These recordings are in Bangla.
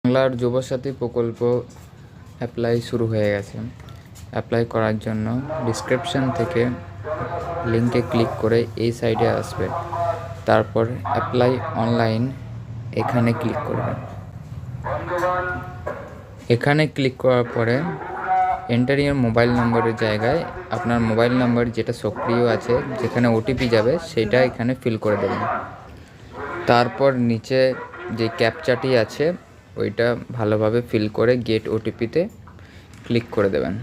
বাংলার যুবসাথী প্রকল্প অ্যাপ্লাই শুরু হয়ে গেছে। অ্যাপ্লাই করার জন্য ডিসক্রিপশান থেকে লিঙ্কে ক্লিক করে এই সাইডে আসবে, তারপর অ্যাপ্লাই অনলাইন এখানে ক্লিক করবেন। এখানে ক্লিক করার পরে এন্টার ইওর মোবাইল নম্বরের জায়গায় আপনার মোবাইল নম্বর যেটা সক্রিয় আছে, যেখানে ওটিপি যাবে সেটা এখানে ফিল করে দেবেন। তারপর নিচে যে ক্যাপচাটি আছে ওইটা ভালোভাবে ফিল করে গেট ওটিপিতে ক্লিক করে দেবেন।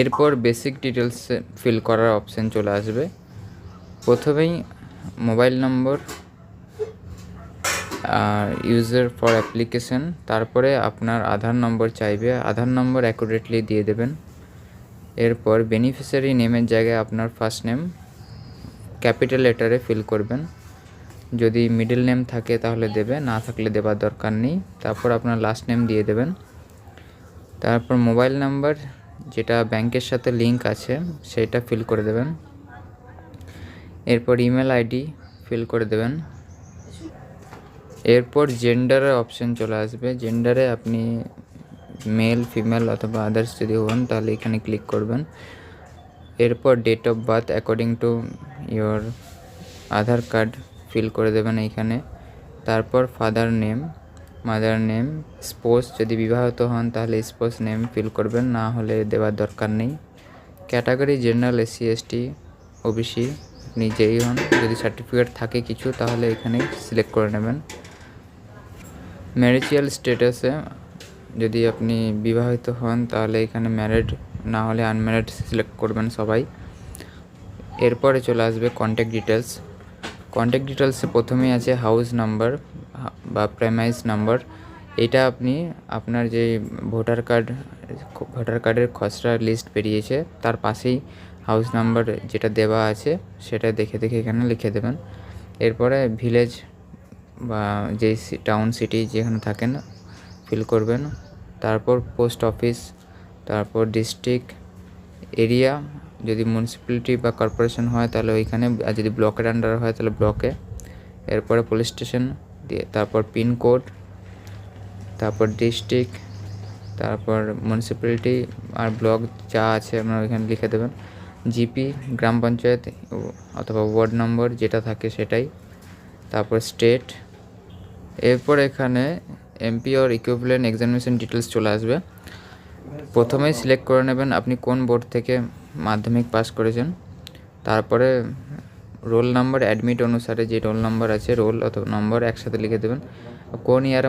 এরপর বেসিক ডিটেলস ফিল করার অপশান চলে আসবে। প্রথমেই mobile number, user for application, তারপরে আপনার আধার নম্বর চাইবে, আধার নম্বর অ্যাকুরেটলি দিয়ে দেবেন। এরপর বেনিফিশিয়ারি নেমের জায়গায় আপনার ফার্স্ট নেম ক্যাপিটাল লেটারে ফিল করবেন। যদি মিডল নেম থাকে তাহলে দেবে, না থাকলে দেবার দরকার নেই। তারপর আপনার লাস্ট নেম দিয়ে দেবেন। তারপর মোবাইল নাম্বার যেটা ব্যাংকের সাথে লিঙ্ক আছে সেটা ফিল করে দেবেন। এরপর ইমেল আইডি ফিল করে দেবেন। এরপর জেন্ডারের অপশান চলে আসবে। জেন্ডারে আপনি মেল, ফিমেল অথবা আদার্স যদি হন তাহলে এখানে ক্লিক করবেন। এরপর date of birth according to your Aadhaar card fill করে দেবেন এইখানে। তারপর father name, mother name, spouse যদি বিবাহিত হন তাহলে স্পোজ নেম ফিল করবেন, না হলে দেওয়ার দরকার নেই। Category general, SC, ST, OBC, আপনি যেই হন, যদি সার্টিফিকেট থাকে কিছু তাহলে এখানে সিলেক্ট করে নেবেন। ম্যারিজিয়াল স্ট্যাটাসে যদি আপনি বিবাহিত হন তাহলে এখানে ম্যারিড, না হলে আনম্যারিড সিলেক্ট করবেন সবাই। এরপরে চলে আসবে কন্ট্যাক্ট ডিটেলস। কন্ট্যাক্ট ডিটেলসে প্রথমেই আছে হাউস নাম্বার বা প্রেমাইস নাম্বার। এটা আপনি আপনার যে ভোটার কার্ডের খসড়া লিস্ট বেরিয়েছে তার পাশেই হাউস নাম্বার যেটা দেওয়া আছে সেটা দেখে এখানে লিখে দেবেন। এরপরে ভিলেজ বা যেই টাউন, সিটি যেখানে থাকেন ফিল করবেন। তারপর পোস্ট অফিস, তারপর ডিস্ট্রিক্ট, এরিয়া যদি মিউনিসিপ্যালিটি বা কর্পোরেশন হয় তাহলে ওইখানে, আর যদি ব্লকের আন্ডার হয় তাহলে ব্লকে। এরপরে পুলিশ স্টেশন দিয়ে, তারপর পিনকোড, তারপর ডিস্ট্রিক্ট, তারপর মিউনিসিপ্যালিটি আর ব্লক যা আছে আপনারা ওইখানে লিখে দেবেন। জিপি, গ্রাম পঞ্চায়েত অথবা ওয়ার্ড নম্বর যেটা থাকে সেটাই। তারপর স্টেট। এরপর এখানে MP or equivalent examination details চলে আসবে। প্রথমেই সিলেক্ট করে নেবেন আপনি কোন বোর্ড থেকে মাধ্যমিক পাস করেছেন। তারপরে রোল নাম্বার, অ্যাডমিট অনুসারে যে রোল নাম্বার আছে, রোল অথবা নম্বর একসাথে লিখে দেবেন। কোন ইয়ারে